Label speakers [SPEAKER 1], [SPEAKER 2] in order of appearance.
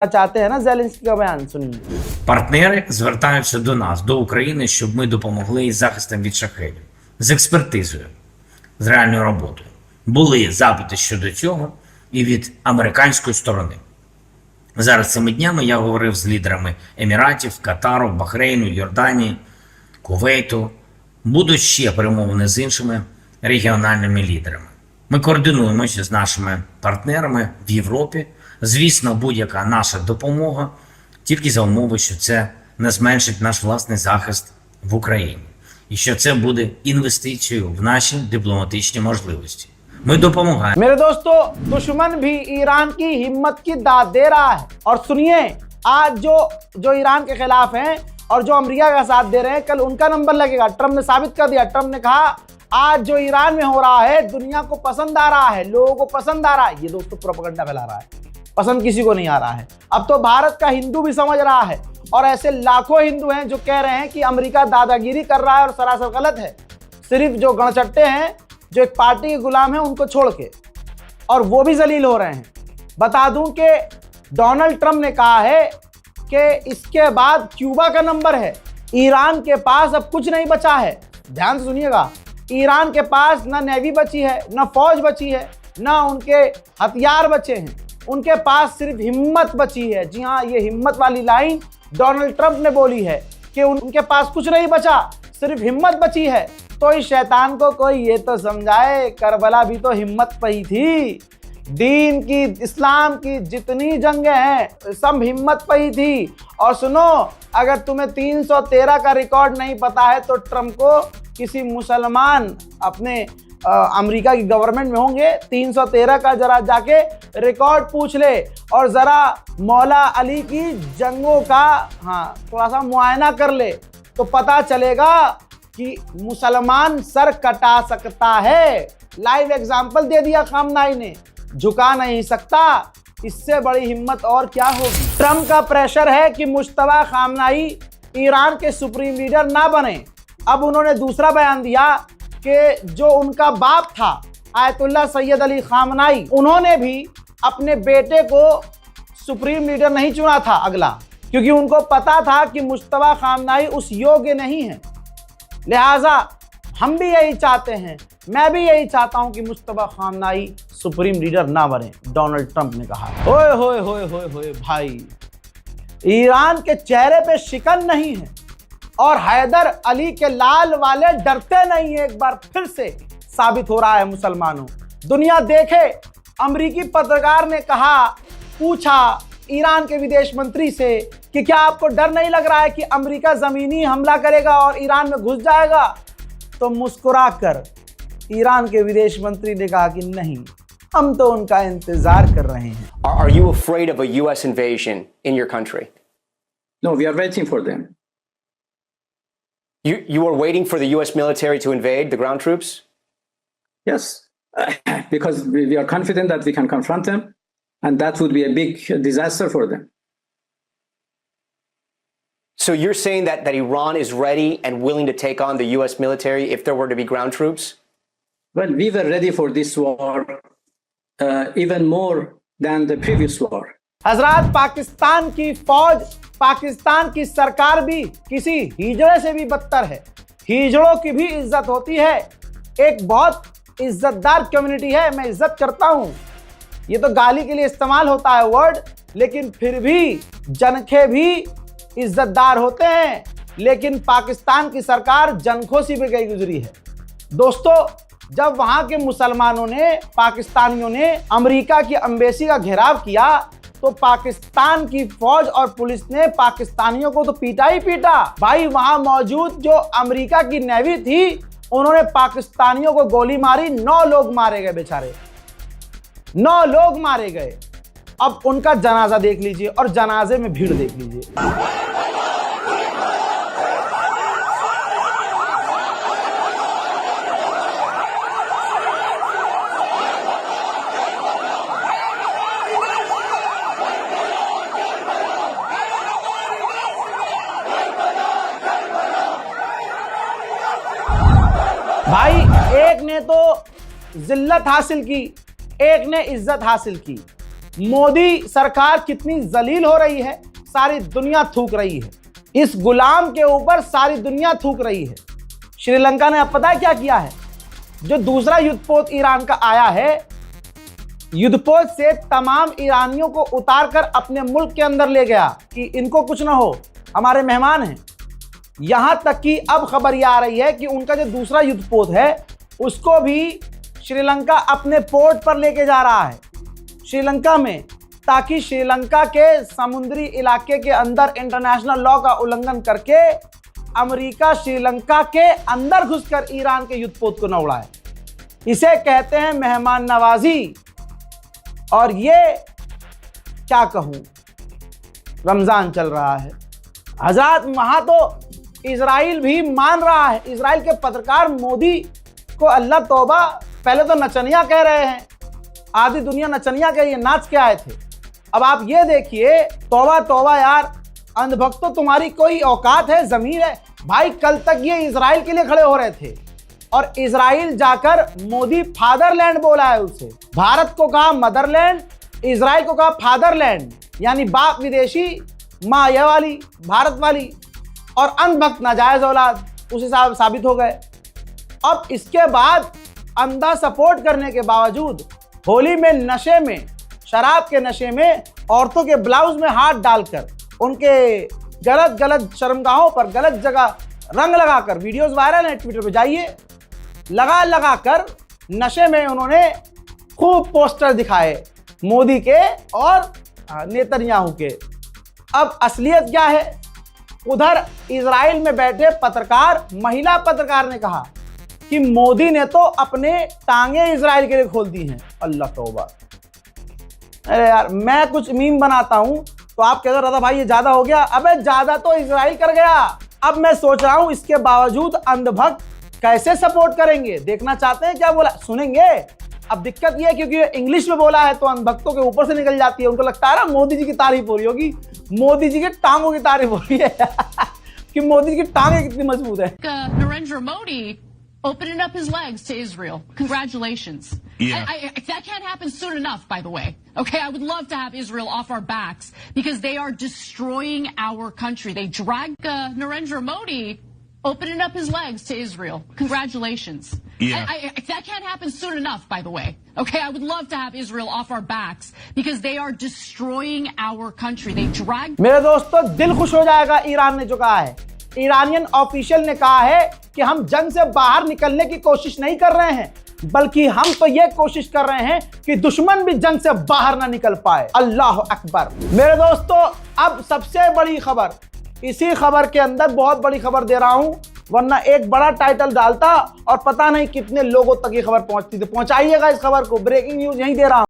[SPEAKER 1] चाहते हैं ना Зеленський का बयान सुनिए।
[SPEAKER 2] Партнери звертаються до нас, до України, щоб ми допомогли із захистом від шахедів, з експертизою, з реальною роботою. Були запити щодо цього і від американської сторони. Зараз цими днями я говорив з лідерами Еміратів, Катару, Бахрейну, Йорданії, Кувейту. Будуть ще перемовини з іншими регіональними лідерами. Ми координуємося з нашими партнерами в Європі. Звісно, будь-яка наша допомога тільки за умови, що це не зменшить наш власний захист в Україні. І що це буде інвестицією в наші дипломатичні можливості. Ми допомагаємо.
[SPEAKER 1] मेरे दोस्तों, दुश्मन भी ईरान की हिम्मत की दाद दे रहा है। और सुनिए, आज जो ईरान के खिलाफ हैं और जो अमेरिका का साथ दे रहे हैं, कल उनका नंबर लगेगा। ट्रम्प ने साबित कर दिया। ट्रम्प ने कहा आज जो ईरान में हो रहा है दुनिया को पसंद आ रहा है, लोगों को पसंद आ रहा है। ये दोस्तों प्रोपेगेंडा फैला रहा है, पसंद किसी को नहीं आ रहा है। अब तो भारत का हिंदू भी समझ रहा है और ऐसे लाखों हिंदू हैं जो कह रहे हैं कि अमेरिका दादागिरी कर रहा है और सरासर गलत है। सिर्फ जो गणचट्टे हैं, जो एक पार्टी के गुलाम हैं, उनको छोड़ के, और वो भी जलील हो रहे हैं। बता दूं कि डोनाल्ड ट्रंप ने कहा है कि इसके बाद क्यूबा का नंबर है। ईरान के पास अब कुछ नहीं बचा है। ध्यान से सुनिएगा, ईरान के पास ना नेवी बची है, ना फौज बची है, ना उनके हथियार बचे हैं। उनके पास सिर्फ हिम्मत बची है। जी हाँ, ये हिम्मत वाली लाइन डोनाल्ड ट्रंप ने बोली है कि उनके पास कुछ नहीं बचा, सिर्फ हिम्मत बची है। तो इस शैतान को कोई ये तो समझाए, करबला भी तो हिम्मत पे ही थी। दीन की, इस्लाम की जितनी जंगें हैं सब हिम्मत पे ही थी। और सुनो, अगर तुम्हें 313 का रिकॉर्ड नहीं पता है तो ट्रंप को किसी मुसलमान अपने अमेरिका की गवर्नमेंट में होंगे, 313 का जरा जाके रिकॉर्ड पूछ ले और जरा मौला अली की जंगों का थोड़ा सा मुआयना कर ले तो पता चलेगा कि मुसलमान सर कटा सकता है। लाइव एग्जाम्पल दे दिया खामनाई ने, झुका नहीं सकता। इससे बड़ी हिम्मत और क्या होगी। ट्रंप का प्रेशर है कि मुश्तबा खामनाई ईरान के सुप्रीम लीडर ना बने। अब उन्होंने दूसरा बयान दिया कि जो उनका बाप था आयतुल्लाह सैयद अली खामनाई, उन्होंने भी अपने बेटे को सुप्रीम लीडर नहीं चुना था अगला, क्योंकि उनको पता था कि मुश्तबा खामनाई उस योग्य नहीं है। लिहाजा हम भी यही चाहते हैं, मैं भी यही चाहता हूं कि मुश्तबा खामनाई सुप्रीम लीडर ना बने, डोनाल्ड ट्रंप ने कहा। होए होए होए होए होए भाई, ईरान के चेहरे पे शिकन नहीं है और हैदर अली के लाल वाले डरते नहीं है। एक बार फिर से साबित हो रहा है मुसलमानों। दुनिया देखे, अमेरिकी पत्रकार ने कहा, पूछा ईरान के विदेश मंत्री से कि क्या आपको डर नहीं लग रहा है कि अमेरिका जमीनी हमला करेगा और ईरान में घुस जाएगा? तो मुस्कुराकर ईरान के विदेश मंत्री ने कहा कि नहीं, हम तो उनका इंतजार कर रहे हैं।
[SPEAKER 3] Are you afraid of a US invasion in your country?
[SPEAKER 4] No, we are waiting for them.
[SPEAKER 3] You are waiting for the US military to invade the ground troops?
[SPEAKER 4] Yes, because we are confident that we can confront them, and that would be a big disaster for them.
[SPEAKER 3] So you're saying that Iran is ready and willing to take on the US military if there were to be ground troops?
[SPEAKER 4] Well, we were ready for this war even more than the previous war.
[SPEAKER 1] हजरात, पाकिस्तान की फौज, पाकिस्तान की सरकार भी किसी हिजड़े से भी बदतर है। हिजड़ों की भी इज्जत होती है। एक बहुत इज्जतदार कम्युनिटी है, मैं इज्जत करता हूं। ये तो गाली के लिए इस्तेमाल होता है वर्ड, लेकिन फिर भी जनखे भी इज्जतदार होते हैं। लेकिन पाकिस्तान की सरकार जनखों से भी गई गुजरी है। दोस्तों, जब वहां के मुसलमानों ने, पाकिस्तानियों ने अमेरिका की एम्बेसी का घेराव किया तो पाकिस्तान की फौज और पुलिस ने पाकिस्तानियों को तो पीटा ही पीटा। भाई, वहां मौजूद जो अमेरिका की नेवी थी, उन्होंने पाकिस्तानियों को गोली मारी, 9 लोग मारे गए बेचारे, 9 लोग मारे गए। अब उनका जनाजा देख लीजिए और जनाजे में भीड़ देख लीजिए। भाई, एक ने तो जिल्लत हासिल की, एक ने इज्जत हासिल की। मोदी सरकार कितनी जलील हो रही है, सारी दुनिया थूक रही है। इस गुलाम के ऊपर सारी दुनिया थूक रही है। श्रीलंका ने अब पता है क्या किया है? जो दूसरा युद्धपोत ईरान का आया है, युद्धपोत से तमाम ईरानियों को उतारकर अपने मुल्क के अंदर ले गया कि इनको कुछ ना हो, हमारे मेहमान हैं। यहां तक कि अब खबर यह आ रही है कि उनका जो दूसरा युद्धपोत है उसको भी श्रीलंका अपने पोर्ट पर लेके जा रहा है, श्रीलंका में, ताकि श्रीलंका के समुद्री इलाके के अंदर इंटरनेशनल लॉ का उल्लंघन करके अमेरिका श्रीलंका के अंदर घुसकर ईरान के युद्धपोत को न उड़ाए। इसे कहते हैं मेहमान नवाजी। और ये क्या कहूं, रमजान चल रहा है हजरात, वहां तो इजराइल भी मान रहा है। इजराइल के पत्रकार मोदी को अल्लाह तौबा, पहले तो नचनिया कह रहे हैं, आधी दुनिया नचनिया कह रही है, नाच के आए थे। अब आप ये देखिए, तौबा तौबा यार, अंधभक्तों तुम्हारी कोई औकात है, जमीन है भाई। कल तक ये इजराइल के लिए खड़े हो रहे थे और इजराइल जाकर मोदी फादरलैंड बोला है उसे। भारत को कहा मदरलैंड, इजराइल को कहा फादरलैंड, यानी बाप विदेशी, माँ ये वाली, भारत वाली, और अंधभक्त नाजायज औलाद उस हिसाब साबित हो गए। अब इसके बाद अंधा सपोर्ट करने के बावजूद होली में नशे में, शराब के नशे में, औरतों के ब्लाउज में हाथ डालकर उनके गलत गलत शर्मगाहों पर गलत जगह रंग लगाकर, वीडियोस वायरल हैं, ट्विटर पे जाइए, लगा लगा कर नशे में उन्होंने खूब पोस्टर दिखाए मोदी के और नेतन्याहू के। अब असलियत क्या है? उधर इजराइल में बैठे पत्रकार, महिला पत्रकार ने कहा कि मोदी ने तो अपने टांगे इजराइल के लिए खोल दी हैं। अल्लाह तौबा। अरे यार, मैं कुछ मीम बनाता हूं तो आप कहते रहा भाई ये ज्यादा हो गया। अबे ज्यादा तो इजराइल कर गया। अब मैं सोच रहा हूं इसके बावजूद अंधभक्त कैसे सपोर्ट करेंगे। देखना चाहते हैं क्या बोला, सुनेंगे। अब दिक्कत ये है क्योंकि इंग्लिश में बोला है तो अंधभक्तों के ऊपर से निकल जाती है। उनको लगता है ना मोदी जी की तारीफ हो रही होगी, मोदी जी के टांगों की तारीफ हो रही है कि मोदी जी की टांगें कितनी मजबूत है।
[SPEAKER 5] Narendra Modi opening up his legs to Israel. Congratulations.
[SPEAKER 6] Yeah.
[SPEAKER 5] That can't happen soon enough, by the way. Okay, I would love to have Israel off our backs because they are destroying our country. They dragged Narendra Modi opening up his legs to Israel. Congratulations.
[SPEAKER 6] Yeah.
[SPEAKER 5] That can't happen soon enough, by the way. Okay, I would love to have Israel off our backs because they are destroying our country. They dragged.
[SPEAKER 1] मेरे दोस्तों, दिल खुश हो जाएगा Iran ने जो कहा है। ईरानियन ऑफिशियल ने कहा है कि हम जंग से बाहर निकलने की कोशिश नहीं कर रहे हैं, बल्कि हम तो ये कोशिश कर रहे हैं कि दुश्मन भी जंग से बाहर ना निकल पाए। अल्लाह अकबर। मेरे दोस्तों, अब सबसे बड़ी खबर, इसी खबर के अंदर बहुत बड़ी खबर दे रहा हूं, वरना एक बड़ा टाइटल डालता और पता नहीं कितने लोगों तक ये खबर पहुंचती थी। पहुंचाइएगा इस खबर को, ब्रेकिंग न्यूज यहीं दे रहा हूं।